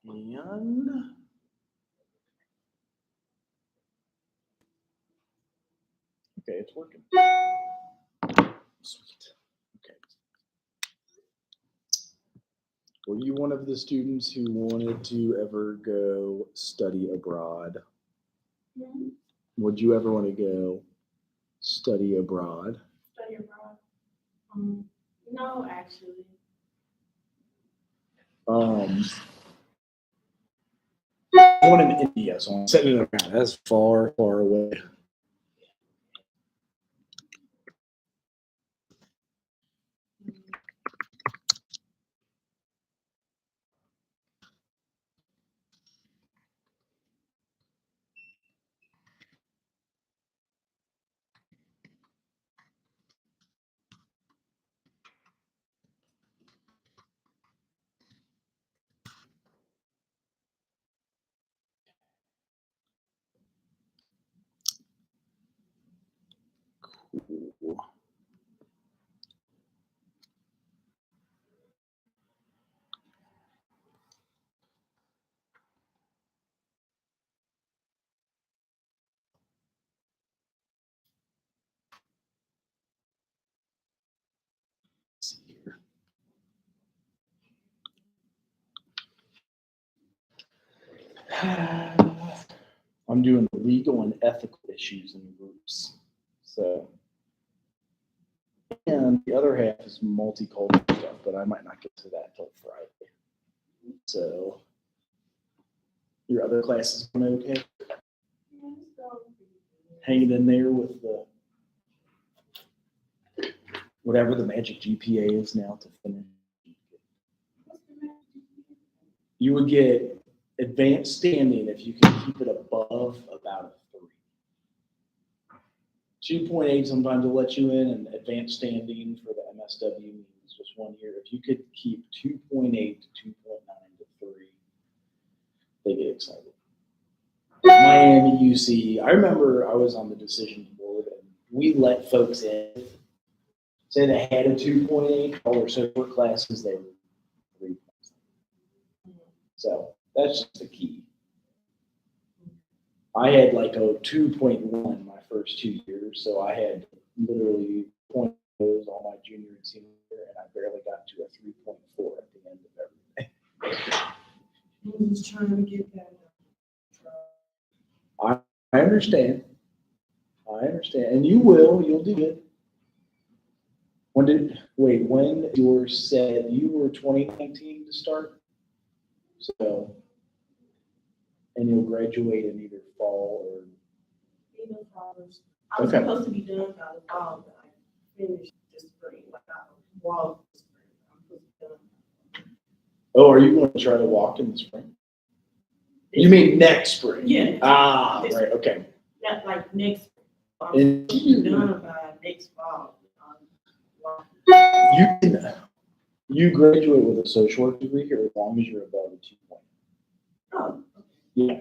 And okay, it's working. Sweet. Okay. Were you one of the students who wanted to ever go study abroad? Mm-hmm. Would you ever want to go study abroad? Study abroad? No, actually. One in India, so I'm setting it around. That's far, far away. Cool. Let's see here. I'm doing legal and ethical issues in groups. So, and the other half is multicultural stuff, but I might not get to that till Friday. So, your other classes going okay? Hanging in there with the whatever the magic GPA is now to finish. You would get advanced standing if you can keep it above about a 3. 2.8 sometimes will let you in, and advanced standing for the MSW means just 1 year. If you could keep 2.8 to 2.9 to 3, they get excited. Miami, UC. I remember I was on the decision board, and we let folks in. Say they had a 2.8, all their social classes, they were 3. So that's just the key. I had like a 2.1 my first 2 years, so I had literally point those all my junior and senior year, and I barely got to a 3.4 at the end of everything. I'm just trying to get that. I understand. And you will, you'll do it. When you were said you were 2019 to start? So, and you'll graduate in either fall or. Even college. I was supposed to be done by the fall, but I finished this spring. Like I walked this spring. I'm supposed to be done. Oh, are you going to try to walk in the spring? You mean next spring? Yeah. Right. Okay. Not like next spring. I'm supposed to be done by next fall. You graduate with a social work degree here as long as you're above a 2.0. Oh. Yeah.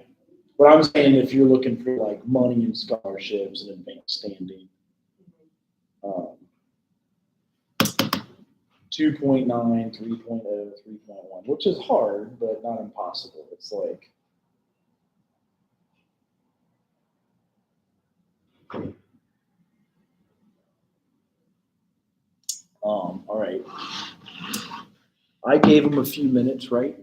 But I'm saying if you're looking for like money and scholarships and advanced standing, 2.9, 3.0, 3.1, which is hard, but not impossible. It's like, all right. I gave them a few minutes, right?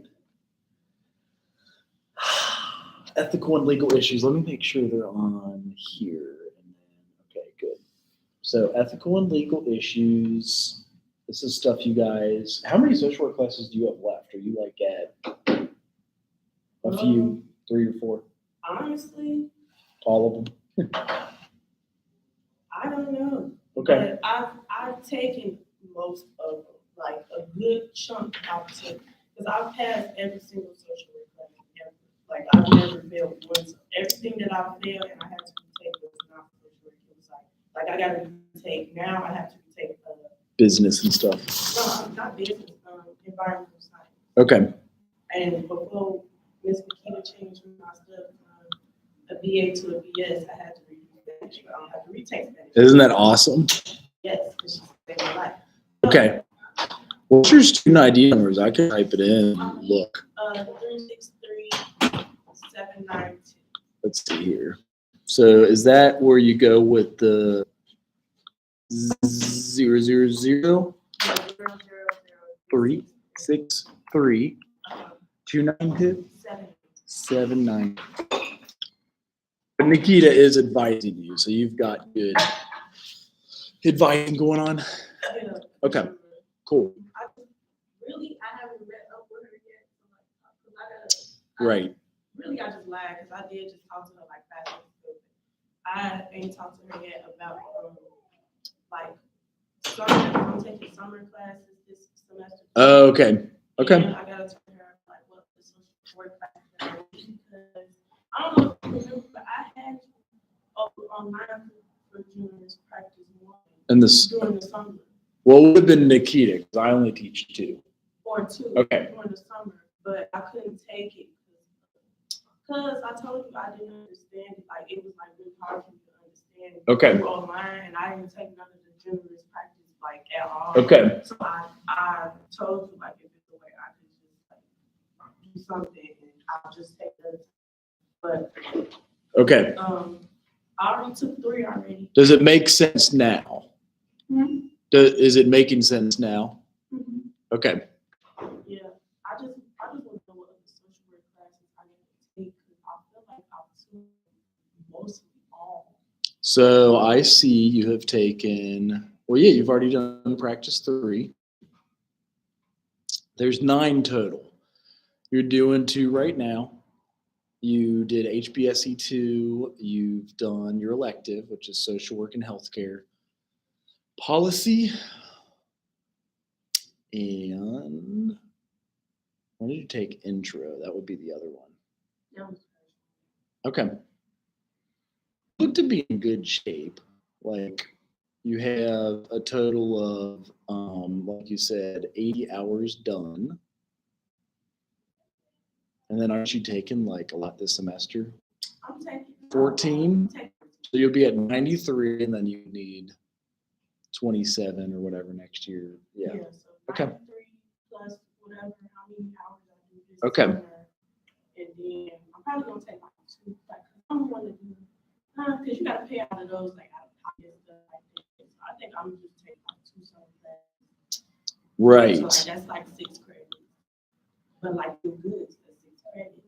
Ethical and legal issues. Let me make sure they're on here. And then, okay, good. So ethical and legal issues. This is stuff you guys. How many social work classes do you have left? Are you like at a few, 3 or 4? Honestly, all of them. I don't know. Okay. But I've taken most of them, like a good chunk out of it, because I've passed every single social work class ever. Like I've never failed one. Everything that I failed and I had to retake was not social work. It was like I got to retake now. I have to retake business and stuff. No, not business. Environmental science. Okay. And before Ms. Makita changed my stuff from a BA to a BS, I had to redo Spanish. I don't have to retake Spanish. Isn't that awesome? Yes, because she saved my life. Okay. What's your student ID numbers? I can type it in and look. 363-792. Let's see here. So is that where you go with the 000-363-292? 79. But Nikita is advising you, so you've got good advising going on. Yeah. Okay, cool. I haven't read up with her yet. So Right. Really, I just lied because I did just talk to her like fast. I ain't talked to her yet about like summer. I'm taking summer classes this semester. Oh, okay. Okay. And I gotta tell her like what the social work class is because I don't know if you remember, but I had online for juniors practice more And this, during the summer well, it would have been Nikita because I only teach 2. or 2 Okay. during the summer, but I couldn't take it because I told you I didn't understand it. Like it was like really hard for me to understand. Okay. Through online, and I didn't take none of the juniors practice like at all. Okay. So I told you like if it's the way I could just like do something and I'll just take this. But Okay. I already took 3 already. Does it make sense now? Mm-hmm. Is it making sense now? Mm-hmm. Okay. Yeah, I just want to know what other social work classes I need to take because I feel like I've took mostly all. So I see you have taken, well, yeah, you've already done practice 3. There's 9 total. You're doing 2 right now. You did HBSE 2. You've done your elective, which is social work and healthcare. Policy. And when did you take intro? That would be the other one. Yeah. Okay. Look to be in good shape. Like you have a total of, like you said, 80 hours done. And then aren't you taking like a lot this semester? I'm taking 14. So you'll be at 93 and then you need 27 or whatever next year. Yeah. So Okay. 93 plus whatever, how many hours I do this Okay. summer. And then I'm probably gonna take like 2, like I don't want to do, because you gotta pay out of those like out of pocket stuff like that. So I think I'm just taking like 2 summer classes. Right. So like, that's like 6 credits. But like the goods, that's 6 credits.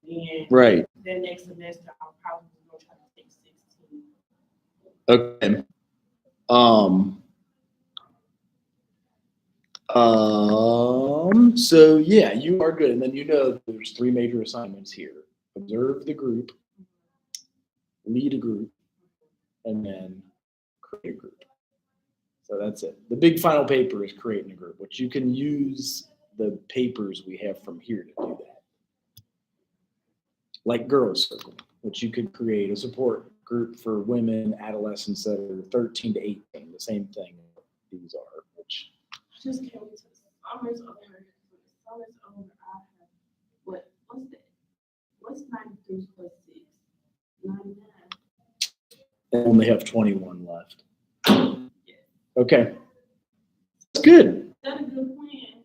Then Right. then next semester I'm probably gonna try to take 16. Okay. So yeah, you are good. And then there's 3 major assignments here. Observe the group, lead a group, and then create a group. So that's it. The big final paper is creating a group, which you can use the papers we have from here to do that. Like Girls Circle, which you could create a support group for women, adolescents that are 13 to 18, the same thing these are, which Just came to summer's over. Summer's over. I have what's that? What's 93 plus 6? 99. they only have 21 left. Yeah. Okay. That's good. Is that a good plan?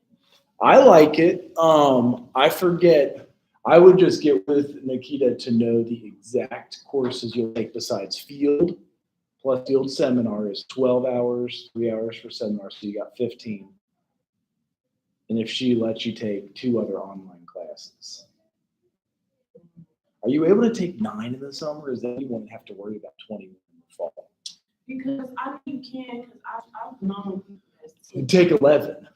I like it. I forget. I would just get with Nikita to know the exact courses you'll take besides field. Plus field seminar is 12 hours, 3 hours for seminar, so you got 15. And if she lets you take 2 other online classes. Are you able to take 9 in the summer, or is that you won't have to worry about 21 in the fall? Because I know you can, because I've known people that's You take 11.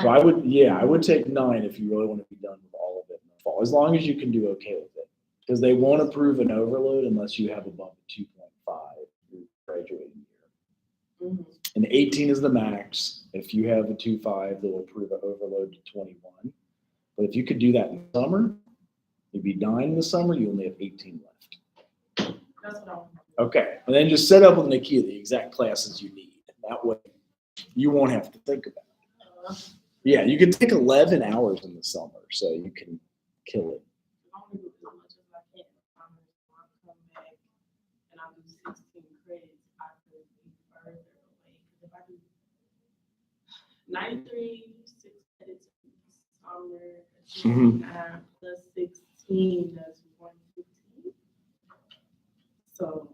So I would take 9 if you really want to be done with all of it in the fall, as long as you can do okay with it. Because they won't approve an overload unless you have above a 2.5 your graduating year. Mm-hmm. And 18 is the max. If you have a 2.5, they'll approve an overload to 21. But if you could do that in the summer, you'd be 9 in the summer, you only have 18 left. That's what I'm. Okay. And then just set up with Nikita the exact classes you need. That way you won't have to think about it. Yeah, you can take 11 hours in the summer, so you can kill it. I'm gonna do as much as I can. I'm gonna come back and I'll do 16 credits. I could be further away. Because if I do 93, 6 credits summer, Mhm. plus 16, that's 115. So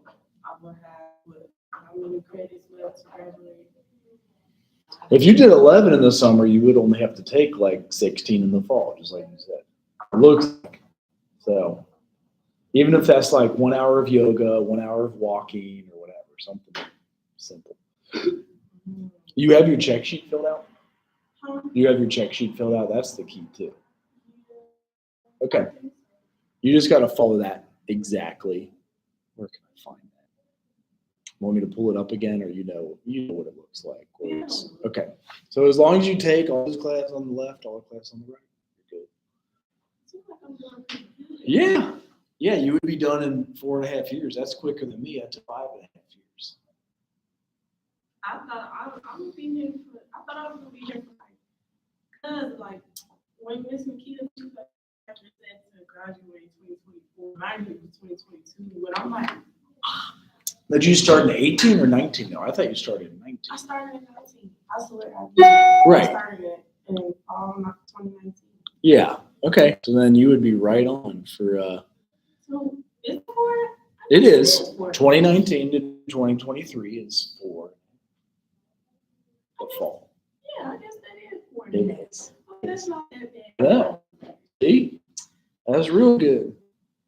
I will have how many credits left to graduate? If you did 11 in the summer, you would only have to take like 16 in the fall, just like you said. It looks like. So even if that's like 1 hour of yoga, 1 hour of walking or whatever, something simple. You have your check sheet filled out? Huh? You have your check sheet filled out? That's the key too. Okay. You just got to follow that exactly. Where can I find that? Want me to pull it up again, or you know what it looks like? Where it's, okay. So as long as you take all those classes on the left, all the classes on the right, you're good. Seems like I'm doing pretty good. Yeah. Yeah, you would be done in 4.5 years. That's quicker than me. I took 5.5 years. I thought I would be here for. I thought I was gonna be here for like when Miss Makita she said to graduate in 2024, mine was 2022. But I'm like, Did you start in 18 or 19? No, I thought you started in 19. I started in 19. I swear I did. Right. I started it in fall 2019. Yeah. Okay. So then you would be right on for. So it's for. It is 2019 to 2023 is for the fall. Yeah, I guess that is for It is. That's not that bad. No. See, that's real good.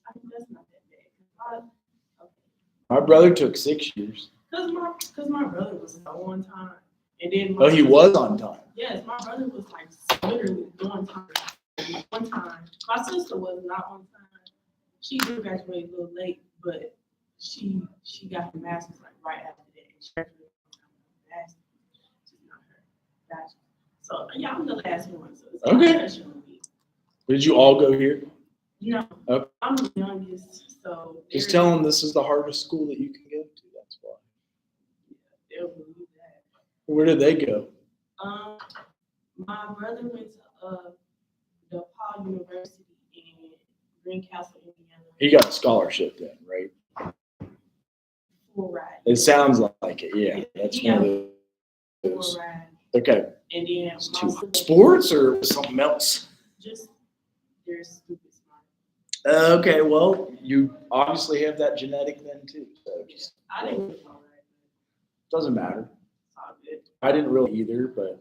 I think that's not that bad. My brother took 6 years. Cause my brother was on time, and then Oh, he was on time. Yes, my brother was like literally on time. One time, my sister was not on time. She did graduate a little late, but she got her master's like right after that. And she graduated on time with her master's. She's not her bachelor's. So yeah, I'm the last one. So it's Okay. pressure on me. Did you all go here? No, Okay. I'm the youngest, so Just tell them this is the hardest school that you can go to. That's why. they'll believe that. Where did they go? My brother went to DePaul University in Greencastle, Indiana. He got a scholarship then, right? Full ride. It sounds like it. Yeah, that's one of Full those. ride. Okay. And then It's my too sister, sports or something else? just they're stupid smart. Okay, well, you obviously have that genetic then too. So just I didn't really know that. doesn't matter. It's all good. I didn't really either, but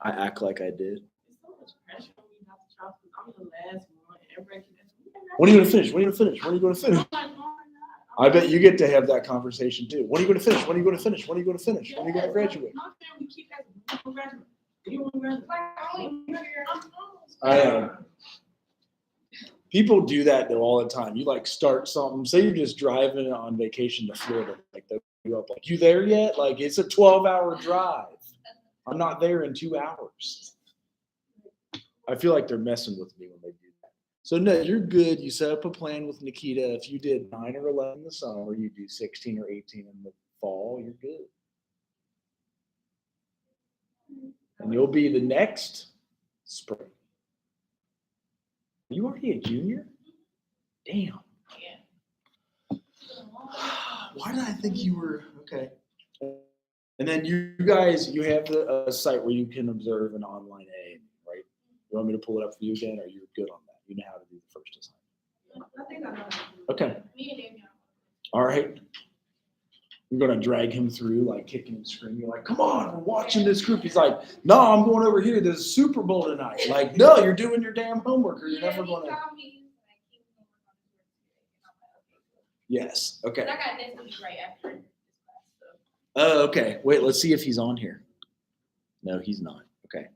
I act like I did. It's so much pressure on me not to try because I'm the last one. Everybody can ask me, When are you gonna finish? When are you gonna finish? When are you gonna finish? I'm like, no, I'm not. I bet you get to have that conversation too. When are you gonna finish? When are you gonna finish? When are you gonna finish? When are you gonna graduate? My family keep asking, when you gonna graduate? When you gonna graduate? I'm almost I am. People do that though all the time. You like start something. Say you're just driving on vacation to Florida, like they'll you up like, you there yet? Like it's a 12-hour drive. I'm not there in 2 hours. I feel like they're messing with me when they do that. So no, you're good. You set up a plan with Nikita. If you did 9 or 11 in the summer, you do 16 or 18 in the fall, you're good. And you'll be the next spring. Are you already a junior? Damn. Why did I think you were okay? And then you guys, you have a site where you can observe an online A, right? You want me to pull it up for you again, or you're good on that? You know how to do the first assignment. I think I know. Okay. Me and Daniel. All right. You're gonna drag him through, like kicking and screaming. You're like, come on, we're watching this group. He's like, no, I'm going over here. There's a Super Bowl tonight. Like, no, you're doing your damn homework, or you're never gonna. Yes. Okay. I got next week right after this class. Oh, okay. Wait, let's see if he's on here. No, he's not. Okay.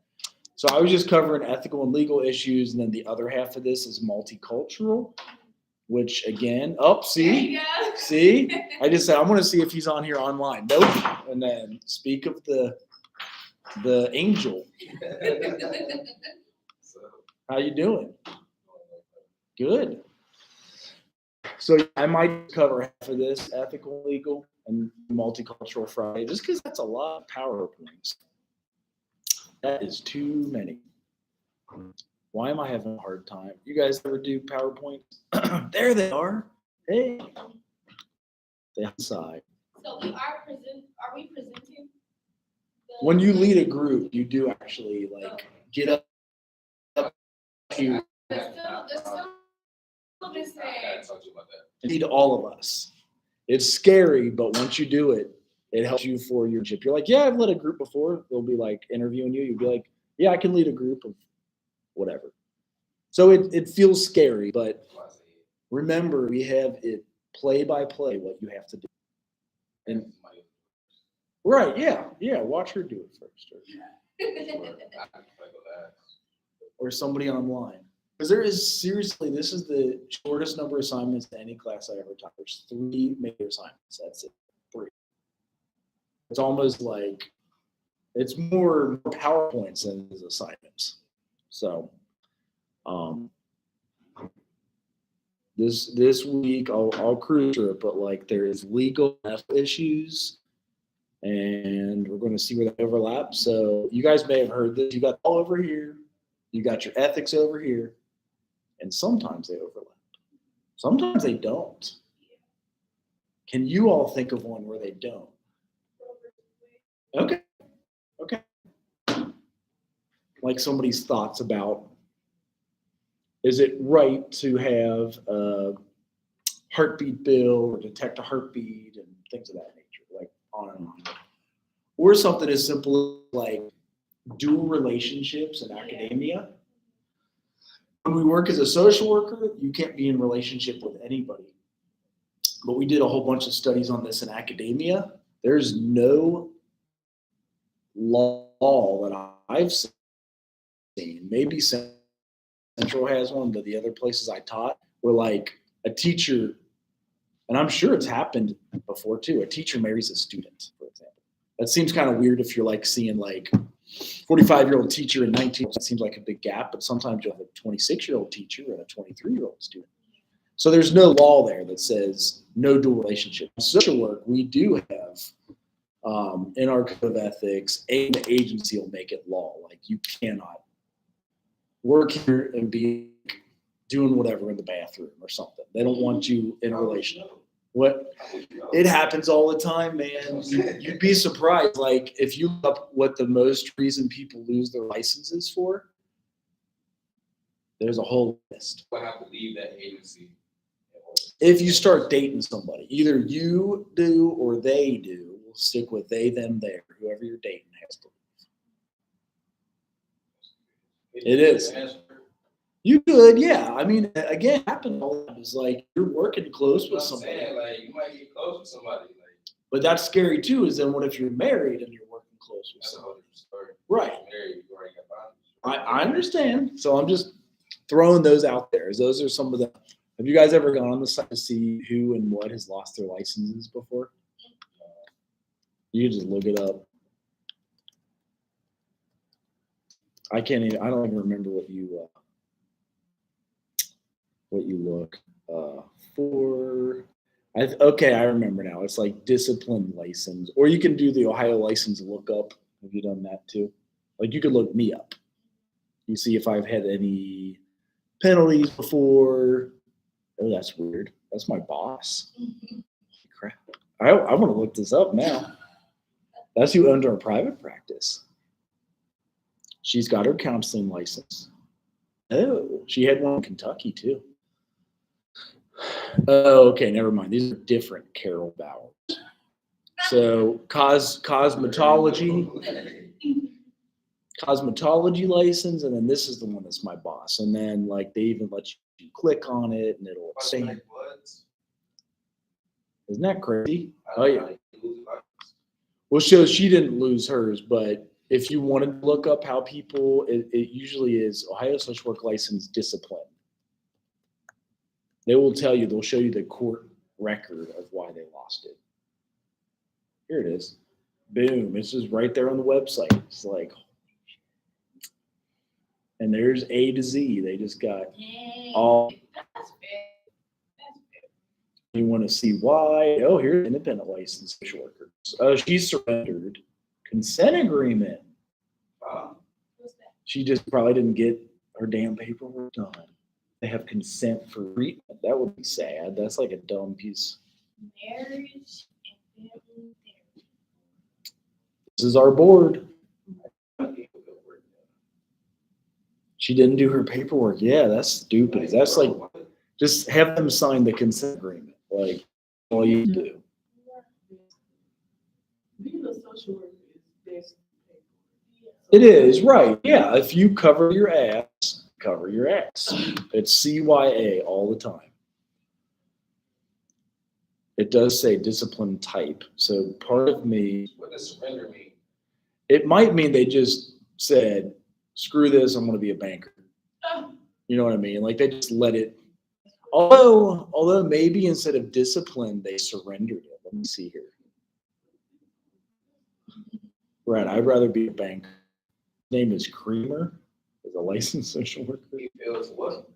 So I was just covering ethical and legal issues, and then the other half of this is multicultural, which again, see? I just said, I want to see if he's on here online. Nope. And then speak of the angel. How you doing? Good. So I might cover half of this, ethical, legal, and multicultural Friday, just because that's a lot of PowerPoints. That is too many. Why am I having a hard time? You guys ever do PowerPoint? There they are. Hey. They outside. So are we presenting? when you lead a group, you do actually like get up to lead all of us. It's scary, but once you do it, it helps you for your trip. You're like, yeah, I've led a group before. They'll be like interviewing you. You'll be like, yeah, I can lead a group of whatever. So it feels scary, but remember, we have it play by play what you have to do. And right, yeah. Watch her do it first, or somebody online. Because there is seriously, this is the shortest number of assignments to any class I ever taught. There's 3 major assignments. That's it. 3. It's almost like it's more PowerPoints than it is assignments. So, this week I'll cruise through it, but like there is legal issues, and we're going to see where they overlap. So you guys may have heard this. You got all over here, you got your ethics over here, and sometimes they overlap. Sometimes they don't. Can you all think of one where they don't? Okay. Like somebody's thoughts about, is it right to have a heartbeat bill or detect a heartbeat and things of that nature, like on and on. Or something as simple as like dual relationships in academia. When we work as a social worker, you can't be in relationship with anybody. But we did a whole bunch of studies on this in academia. There's no law that I've seen. Maybe Central has one, but the other places I taught were like a teacher, and I'm sure it's happened before too. A teacher marries a student, for example. That seems kind of weird if you're like seeing like 45-year-old teacher and 19. That seems like a big gap, but sometimes you'll have a 26-year-old teacher and a 23-year-old student. So there's no law there that says no dual relationship. In social work, we do have in our code of ethics, the agency will make it law. Like you cannot work here and be doing whatever in the bathroom or something. They don't want you in a relationship. What? It happens all the time, man. You'd be surprised. Like if you look up what the most reason people lose their licenses for, there's a whole list. I have to leave that agency. If you start dating somebody, either you do or they do. We'll stick with they, them, there. Whoever you're dating has to leave. It is. You could, yeah. I mean, again, it happens all the time. It's like you're working close with somebody. Like you might get close with somebody. Like, but that's scary too. Is then what if you're married and you're working close with somebody? Right. Married, you already got I understand. So I'm just throwing those out there. Those are some of the. Have you guys ever gone on the site to see who and what has lost their licenses before? You can just look it up. I don't even remember what you look for. Okay, I remember now. It's like discipline license, or you can do the Ohio license lookup. Have you done that too? Like you could look me up. You see if I've had any penalties before. Oh, that's weird. That's my boss. Crap. I want to look this up now. That's who owned our private practice. She's got her counseling license. Oh, she had one in Kentucky too. Oh, okay, never mind. These are different Carol Bowers. So cosmetology license, and then this is the one that's my boss. And then like they even let you click on it and it'll say. Isn't that crazy? Oh yeah. Well, so she didn't lose hers, but if you wanted to look up how people, it usually is Ohio Social Work License discipline. They will tell you, they'll show you the court record of why they lost it. Here it is. Boom. It's just right there on the website. It's like, and there's A to Z. They just got all. You want to see why? Oh, here's independent licensed social workers. Oh, she surrendered. Consent agreement. She just probably didn't get her damn paperwork done. They have consent for treatment. That would be sad. That's like a dumb piece. Marriage and family therapy. This is our board. She didn't do her paperwork. Yeah, that's stupid. That's like, just have them sign the consent agreement. Like, all you do. Being a social worker is basically. It is, right. Yeah, if you cover your ass, cover your ass. It's CYA all the time. It does say discipline type. So part of me, What does surrender mean? it might mean they just said, screw this, I'm going to be a banker. You know what I mean? Like they just let it. Although maybe instead of discipline, they surrendered it. Let me see here. Right, I'd rather be a banker. His name is Creamer. Is a licensed social worker. He feels what?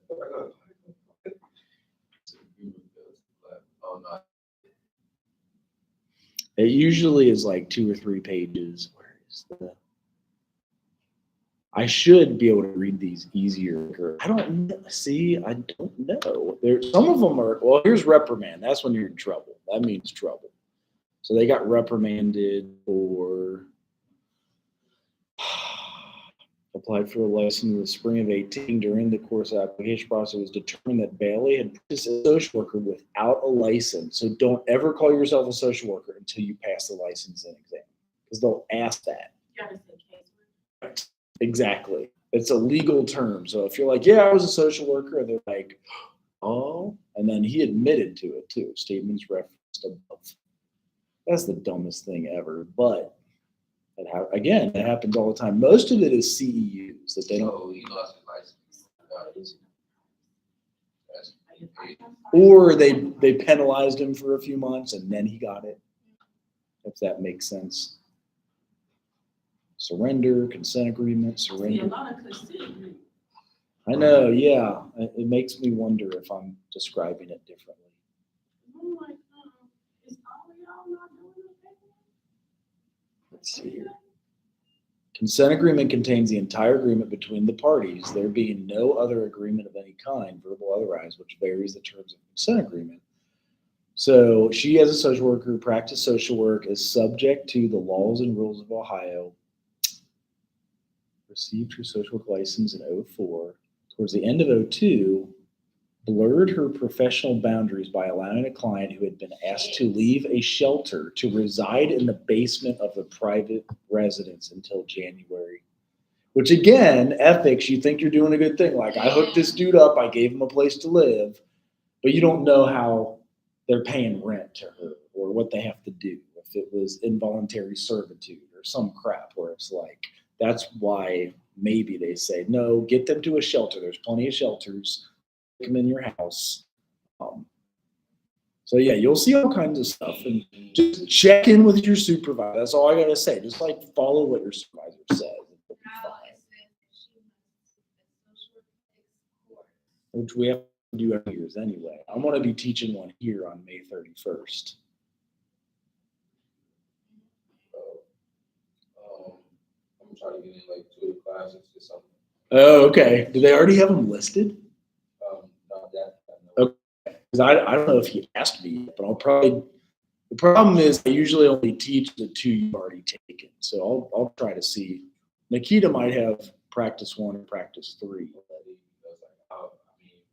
Oh, no. It usually is like 2 or 3 pages. Where is the? I should be able to read these easier. I don't know. See, I don't know. Some of them are. Well, here's reprimand. That's when you're in trouble. That means trouble. So they got reprimanded for applied for a license in the spring of 18. During the course of the application process, it was determined that Bailey had practiced as a social worker without a license. So don't ever call yourself a social worker until you pass the licensing exam, because they'll ask that. You gotta say caseworker. Exactly. It's a legal term. So if you're like, yeah, I was a social worker, they're like, oh, and then he admitted to it too. Statements referenced above. That's the dumbest thing ever. But again, it happens all the time. Most of it is CEUs that they don't. So he lost his license. Or they penalized him for a few months and then he got it. If that makes sense. Surrender, consent agreement, See, a surrender. lot of consent. I know, yeah. It makes me wonder if I'm describing it differently. I'm like, is all y'all not doing the paperwork? Let's see here. Consent agreement contains the entire agreement between the parties, there being no other agreement of any kind, verbal or otherwise, which varies the terms of consent agreement. So she, as a social worker who practiced social work, is subject to the laws and rules of Ohio. Received her social work license in 2004. Towards the end of 2002, blurred her professional boundaries by allowing a client who had been asked to leave a shelter to reside in the basement of the private residence until January. Which again, ethics, you think you're doing a good thing. Like, I hooked this dude up, I gave him a place to live, but you don't know how they're paying rent to her or what they have to do. If it was involuntary servitude or some crap where it's like, that's why maybe they say, no, get them to a shelter. There's plenty of shelters. Them in your house. So yeah, you'll see all kinds of stuff, and just check in with your supervisor. That's all I gotta say. Just like follow what your supervisor says. Which we have to do every year anyway. I'm gonna be teaching one here on May 31st. I'm trying to get in like 2 of the classes or something. Oh, okay. Do they already have them listed? Not that. Okay. Because I don't know if he asked me, but I'll probably. The problem is I usually only teach the 2 you've already taken, so I'll try to see. Nikita might have practice 1 and practice 3.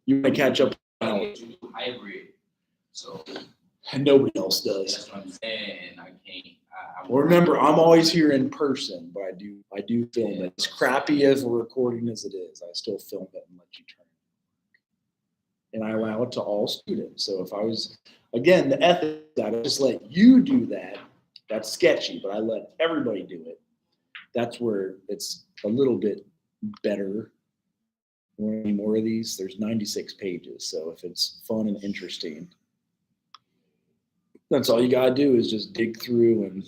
You might catch up. I get to do hybrid, so And nobody else does. that's what I'm saying. And I can't. Well, remember, I'm always here in person, but I do film it. As crappy as a recording as it is, I still film it and let you turn it. And I allow it to all students. So if I was, again, the ethics, I just let you do that. That's sketchy, but I let everybody do it. That's where it's a little bit better. Any more of these? There's 96 pages. So if it's fun and interesting, that's all you gotta do is just dig through. And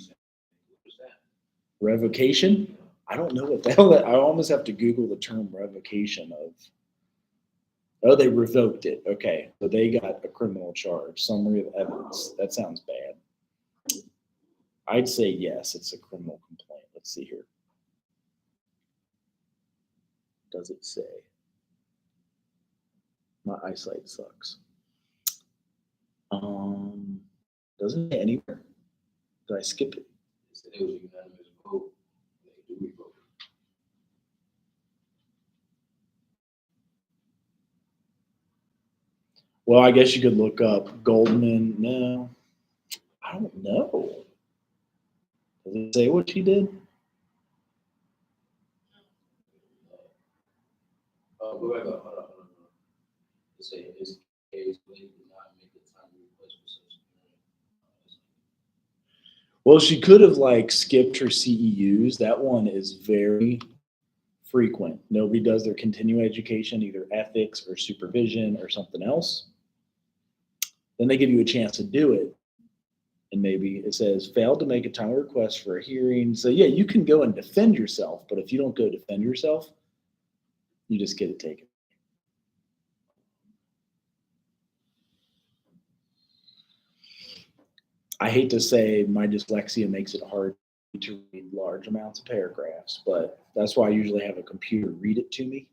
revocation? I don't know what the hell that. I almost have to Google the term revocation of. Oh, they revoked it. Okay, so they got a criminal charge, summary of evidence. That sounds bad. I'd say yes, it's a criminal complaint. Let's see here. Does it say? My eyesight sucks. Doesn't say anywhere. Did I skip it? It was unanimous vote. Well, I guess you could look up Goldman. No, I don't know. Does it say what she did? Go back up, hold on. It say in this case, we did not make a timely request for social security. Well, she could have like skipped her CEUs. That one is very frequent. Nobody does their continuing education, either ethics or supervision or something else. Then they give you a chance to do it. And maybe it says failed to make a timely request for a hearing. So yeah, you can go and defend yourself, but if you don't go defend yourself, you just get it taken. I hate to say my dyslexia makes it hard to read large amounts of paragraphs, but that's why I usually have a computer read it to me.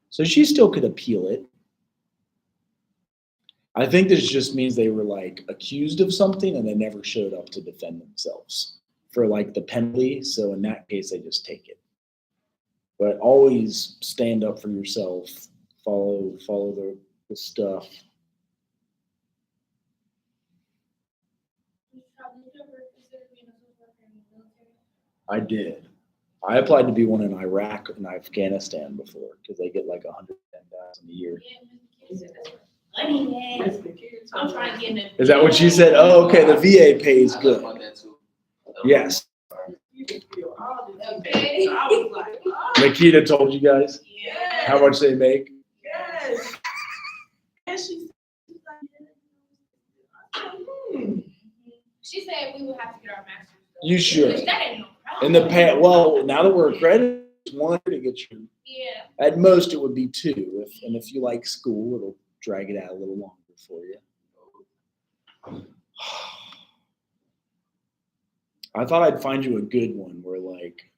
So she still could appeal it. I think this just means they were like accused of something and they never showed up to defend themselves for like the penalty. So in that case, they just take it. But always stand up for yourself. Follow the stuff. I did. I applied to be one in Iraq and Afghanistan before because they get like 110,000 a year. I'm trying to get in. Is that what you said? Oh, okay. The VA pays I good. about that too. Yes. You can feel all the Okay. So I was like, oh, Nikita told you guys yes. how much they make. Yes. And she's like, She said we would have to get our master's. though. You should. Which that ain't no problem. In the past, well, now that we're accredited, it's one to get your. Yeah. At most, it would be two. If you like school, it'll drag it out a little longer for you. I thought I'd find you a good one where like,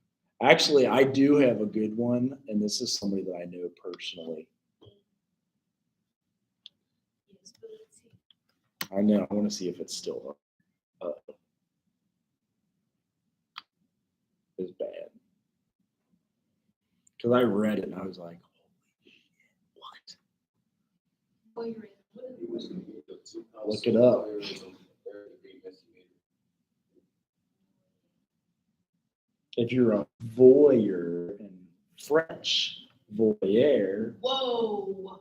actually, I do have a good one, and this is somebody that I know personally. I know. I want to see if it's still up. It's bad. Because I read it and I was like, what? Well, you're He was gonna get the 2 Look it up. lawyers and the third-degree investigator. If you're a voyeur in French, voyeur, Whoa.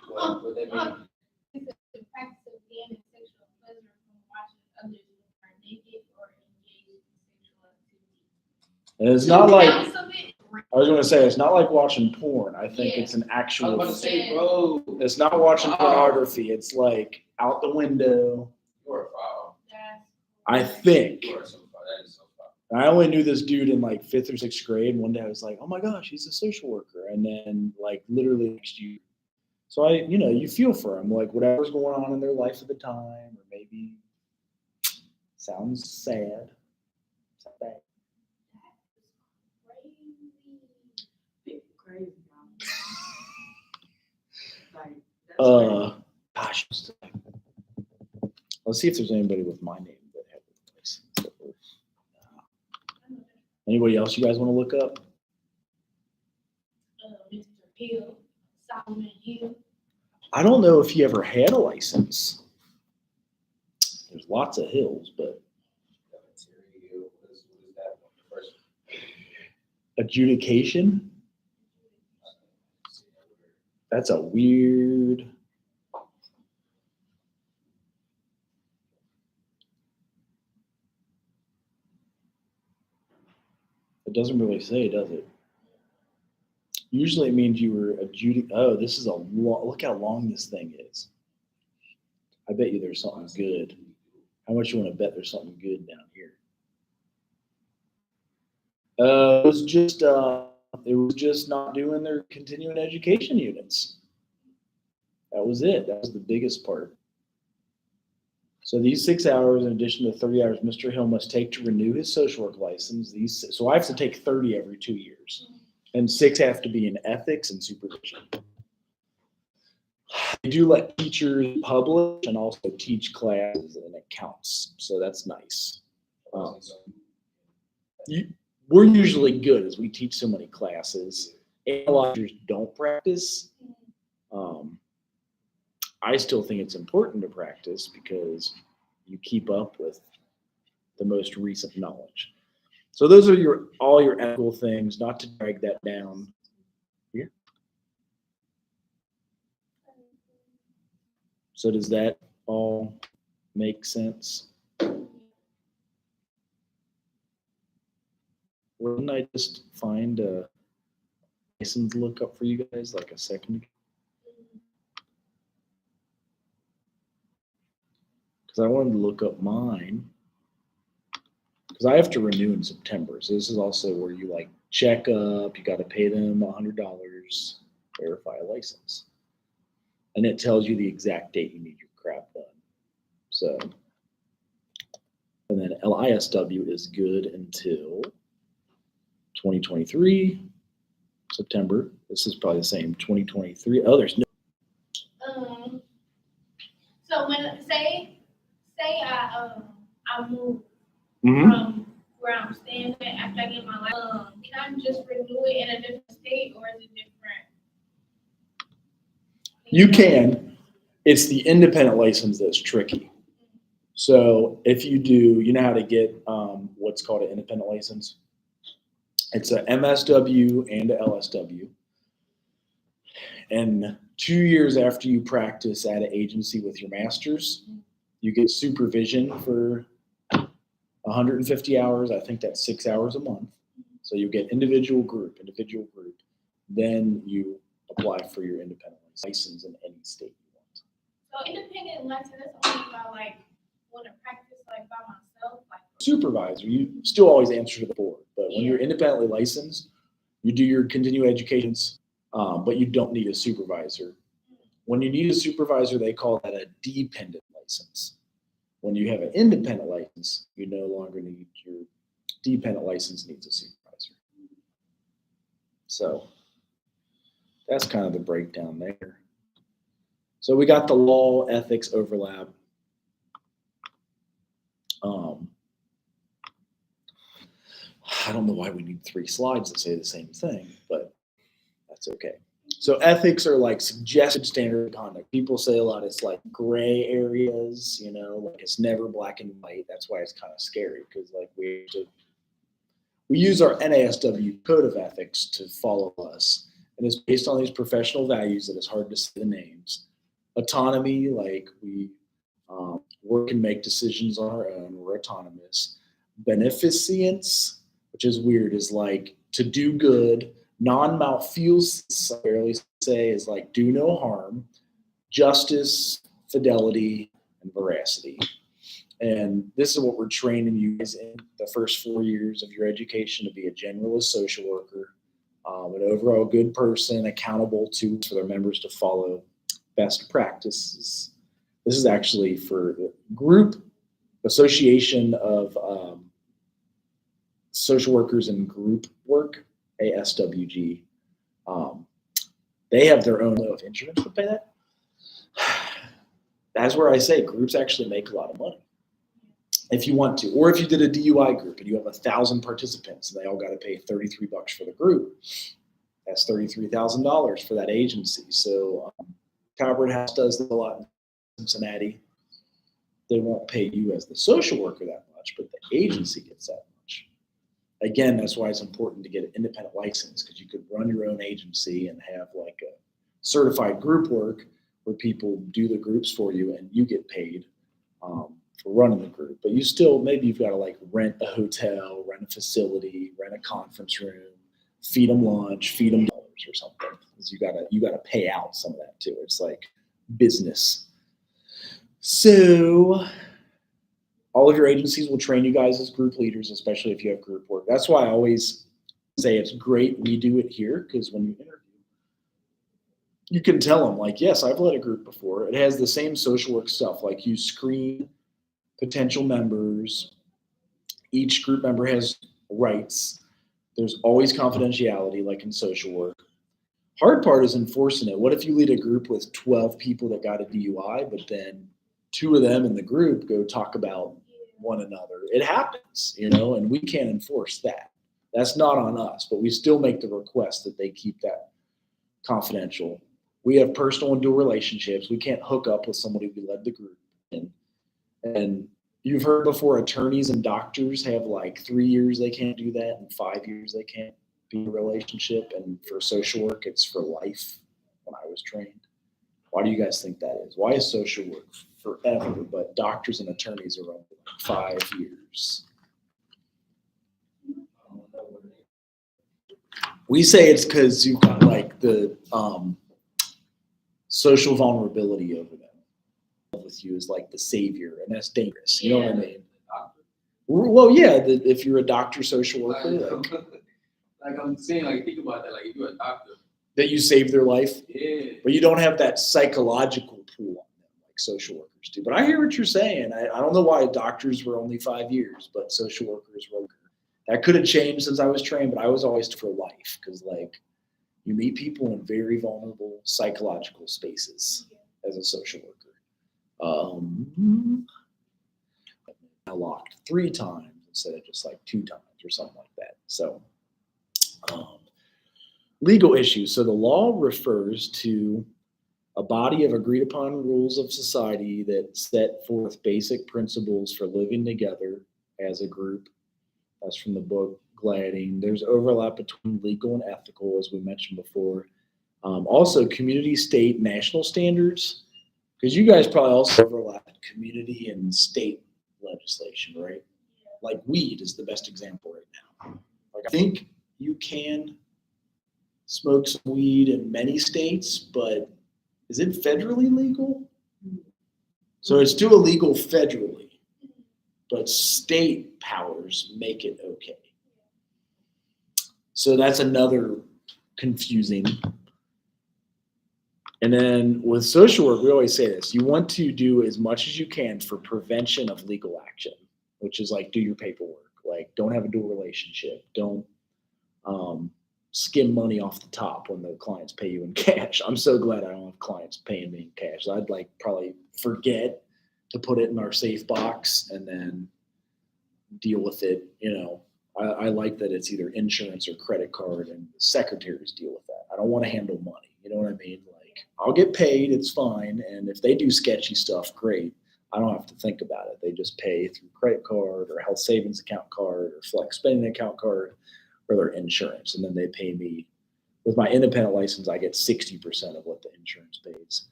What that mean? It's the practice of gaining sexual pleasure from watching others who are naked or engaged in sexual activity. and it's not like, Ounce of it, I was going to say, it's not like watching porn. I think Yeah. it's an I was actual, about to say, bro, it's not watching Oh. pornography. It's like out the window, you're a foul. that's I think. You are so foul. That is so foul. And I only knew this dude in like 5th or 6th grade. And one day I was like, oh my gosh, he's a social worker. And then like literally next year. So you feel for them, like whatever's going on in their life at the time, or maybe sounds sad. Sounds bad. crazy. crazy. Like, that's crazy. Gosh, let's see if there's anybody with my name that had a license. Anybody else you guys want to look up? Mr. Hill, Solomon Hill. I don't know if he ever had a license. There's lots of hills, but What is that one? The first adjudication, that's a weird. It doesn't really say, does it? Usually it means you were Oh, this is a look how long this thing is. I bet you there's something good. How much you want to bet there's something good down here? It was just not doing their continuing education units. That was it. That was the biggest part. So these 6 hours, in addition to 30 hours, Mr. Hill must take to renew his social work license. So I have to take 30 every 2 years. And 6 have to be in ethics and supervision. They do let teachers publish and also teach classes, and it counts. So that's nice. We're usually good as we teach so many classes. And a lot of teachers don't practice. I still think it's important to practice because you keep up with the most recent knowledge. So those are all your ethical things, not to drag that down. Yeah. So does that all make sense? Wouldn't I just find a license lookup for you guys like a second? Because I wanted to look up mine. Because I have to renew in September. So this is also where you like check up, you got to pay them $100, verify a license. And it tells you the exact date you need your crap done. So, and then LISW is good until 2023, September. This is probably the same, 2023. Oh, there's no. So when say I move Mhm. from where I'm staying at after I get my license, can I just renew it in a different state or is it different? You can. It's the independent license that's tricky. So if you do, you know how to get what's called an independent license? It's a MSW and a LSW. And 2 years after you practice at an agency with your master's, you get supervision for 150 hours. I think that's 6 hours a month. So you get individual group. Then you apply for your independent license in any state you want. So independent license, that's only if I like want to practice like by myself, like Supervisor, you still always answer to the board, but when Yeah. you're independently licensed, you do your continuing educations, but you don't need a supervisor. When you need a supervisor, they call that a dependent license. When you have an independent license, you no longer need your dependent license needs a supervisor. So that's kind of the breakdown there. So we got the law ethics overlap. I don't know why we need 3 slides that say the same thing, but that's okay. So ethics are like suggested standard of conduct. People say a lot it's like gray areas, like it's never black and white. That's why it's kind of scary because like we use our NASW code of ethics to follow us. And it's based on these professional values that it's hard to say the names. Autonomy, like we work and make decisions on our own. We're autonomous. Beneficence, which is weird, is like to do good. Non-malfeasance, I barely say, is like do no harm. Justice, fidelity, and veracity. And this is what we're training you guys in the first 4 years of your education to be a generalist social worker, an overall good person, accountable for their members to follow best practices. This is actually for the group association of social workers and group work, ASWG. They have their own of insurance to pay that. That's where I say groups actually make a lot of money. If you want to, or if you did a DUI group and you have 1,000 participants and they all got to pay $33 for the group, that's $33,000 for that agency. So Calvert House does a lot in Cincinnati. They won't pay you as the social worker that much, but the agency gets that much. Again, that's why it's important to get an independent license because you could run your own agency and have like a certified group work where people do the groups for you and you get paid for running the group. But you still, maybe you've got to like rent a hotel, rent a facility, rent a conference room, feed them lunch, feed them dollars or something. Because you gotta pay out some of that too. It's like business. So all of your agencies will train you guys as group leaders, especially if you have group work. That's why I always say it's great we do it here, because when you interview, you can tell them like, yes, I've led a group before. It has the same social work stuff. Like you screen potential members. Each group member has rights. There's always confidentiality, like in social work. Hard part is enforcing it. What if you lead a group with 12 people that got a DUI, but then 2 of them in the group go talk about one another? It happens, and we can't enforce that. That's not on us, but we still make the request that they keep that confidential. We have personal and dual relationships. We can't hook up with somebody we led the group in. And you've heard before, attorneys and doctors have like 3 years they can't do that, and 5 years they can't be in a relationship. And for social work, it's for life when I was trained. Why do you guys think that is? Why is social work forever, but doctors and attorneys are only like 5 years? We say it's because you've got like the social vulnerability over them. With you is like the savior, and that's dangerous. You know what I mean? Well, yeah. If you're a doctor, social worker, Like I'm saying, like think about that. Like if you're a doctor, that you save their life, yeah. but you don't have that psychological pull on them like social workers do. But I hear what you're saying. I don't know why doctors were only 5 years, but social workers were. That could have changed since I was trained, but I was always for life because, like, you meet people in very vulnerable psychological spaces as a social worker. I locked 3 times instead of just like 2 times or something like that. So, legal issues. So the law refers to a body of agreed upon rules of society that set forth basic principles for living together as a group. That's from the book Gladding. There's overlap between legal and ethical, as we mentioned before. Also, community, state, national standards, because you guys probably also overlap community and state legislation, right? Like weed is the best example right now. Like I think you can smoke some weed in many states, but is it federally legal? So it's still illegal federally, but state powers make it okay. So that's another confusing. And then with social work, we always say this: you want to do as much as you can for prevention of legal action, which is like do your paperwork, like don't have a dual relationship, don't skim money off the top when the clients pay you in cash. I'm so glad I don't have clients paying me in cash. I'd like probably forget to put it in our safe box and then deal with it. You know, I like that it's either insurance or credit card, and the secretaries deal with that. I don't want to handle money. You know what I mean? Like I'll get paid, it's fine. And if they do sketchy stuff, great. I don't have to think about it. They just pay through credit card or health savings account card or flex spending account card or their insurance. And then they pay me. With my independent license, I get 60% of what the insurance pays.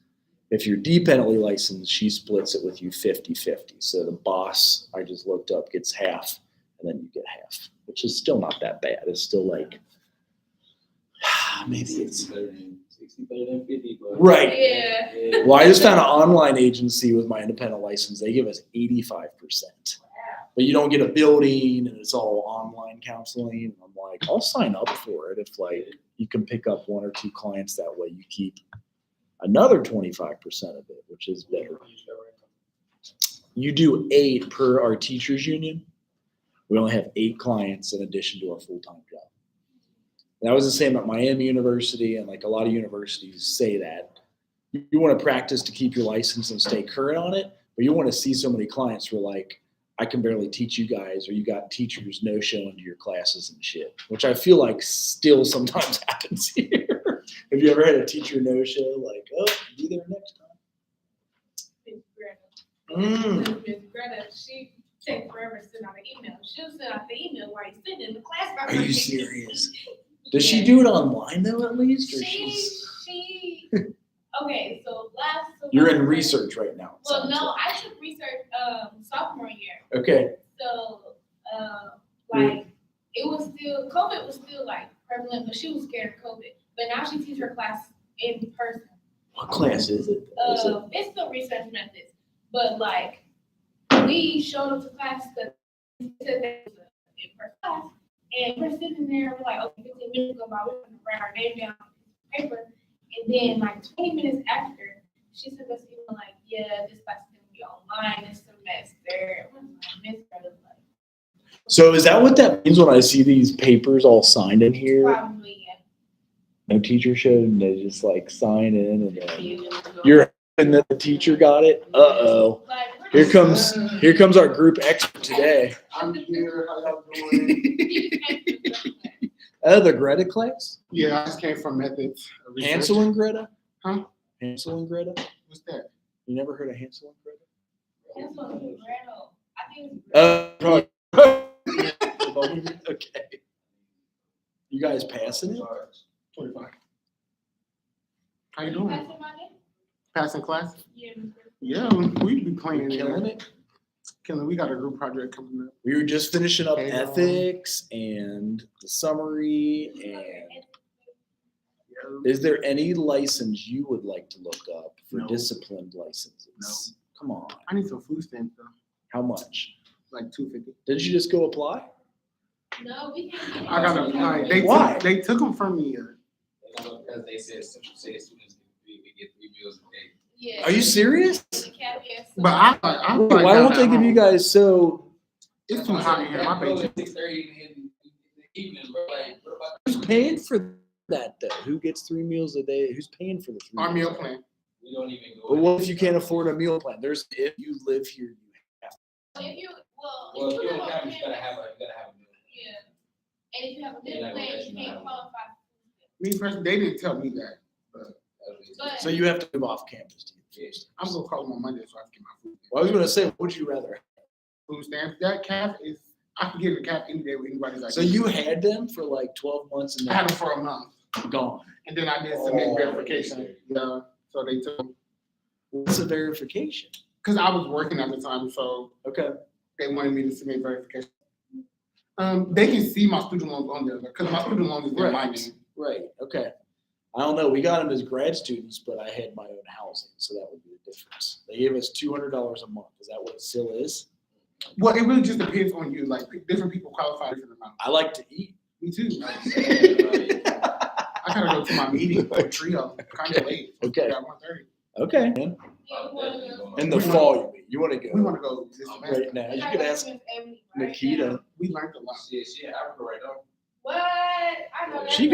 If you're dependently licensed, she splits it with you 50-50. So the boss, I just looked up, gets half, and then you get half, which is still not that bad. It's still like, maybe it's better than 60, better than 50. But right. Yeah. Well, I just found an online agency with my independent license. They give us 85%, but you don't get a building, and it's all online counseling. And I'm like, I'll sign up for it if like you can pick up 1 or 2 clients that way. You keep another 25% of it, which is better. You do 8 per our teachers union. We only have 8 clients in addition to our full-time job. That was the same at Miami University, and like a lot of universities say that. You want to practice to keep your license and stay current on it, but you want to see so many clients who are like, I can barely teach you guys, or you got teachers no-showing to your classes and shit, which I feel like still sometimes happens here. Have you ever had a teacher no-show? Like, oh, be there next time. Miss Greta, she takes forever to send out an email. She'll send out the email while you're sitting in the class. Are you serious? Does she do it online though, at least? Or She okay, so last You're in semester- research right now. it Well, sounds no, like. I took research sophomore year. Okay. So like it was still COVID was still like prevalent, but she was scared of COVID. But now she teaches her class in person. What class is it? It's the research methods, but like we showed up to class because it said that it was an in-person class, and we're sitting there. We're like, okay, 15 minutes go by, we're gonna write our name down on paper, and then like 20 minutes after, she sent us email like, yeah, this class is gonna be online this semester. Miss Greta, like, So is that what that means when I see these papers all signed in here? probably No teacher showed, and they just like sign in, and then yeah. you're hoping that the teacher got it. Uh-oh. Like, Here comes our group expert today. I'm here. How y'all doing? Oh, the Greta class? Yeah, I just came from methods. Research. Hansel and Greta? Huh? Hansel and Gretel? What's that? You never heard of Hansel and Gretel? That's what we read on. I think it's Okay. You guys passing it? 25. How you you doing? passing my name? Passing class? Yeah. Yeah, we be playing Killing it. it? Killing. We got a group project coming up. We were just finishing up Okay, ethics and the summary. And Yeah. is there any license you would like to look up for No. disciplined licenses? No. Come on. I need some food stamps though, How much? like $250. Didn't you just go apply? No, we can't get it. I gotta apply. Why? They took them from me. Because they said Central City students we get 3 meals a day. Yeah. Are you serious? The caveat. But I'm Wait, why won't they give you guys so? It's too hot in here. My Bro, base. at 6:30 in the evening, bro. Like, what about Who's paying for that though? Who gets 3 meals a day? Who's paying for the 3 Our meals? meal plan. we don't even go. But what if you can't afford a meal plan? If you live here, you have. If you, well, Well, if if you're you on live on campus, you gotta campus, have a meal. yeah. And if you have a Yeah, middle like, plan, that's you not can't how- qualify. Me personally, they didn't tell me that. That's what they But- So you have to move off campus to get Yes. I'm gonna call them on Monday so I can get my food. Well, I was gonna say, what would you rather? Food stamps. That calf is. I can get a calf any day with anybody's like. So you had them for like 12 months and I had then them for a month, gone. and then I did submit Oh. verification. Yeah. So they took. What's a verification? Because I was working at the time, so Okay. they wanted me to submit verification. They can see my student loans on there because my student loans is in my Right. name. Right. Okay. I don't know. We got them as grad students, but I had my own housing, so that would be the difference. They gave us $200 a month. Is that what it still is? Well, it really just depends on you. Like different people qualify different amounts. I like to eat. Me too. Right. I gotta go to my meeting for trio. Kind of late. Okay. At 1:30. Okay. Man. Yeah, we wanna go. In the fall, you mean? You want to go We want to go this semester. right now? We You got could ask documents every- right Nikita. now. We learned a lot. She in Africa right now. What? I know that. She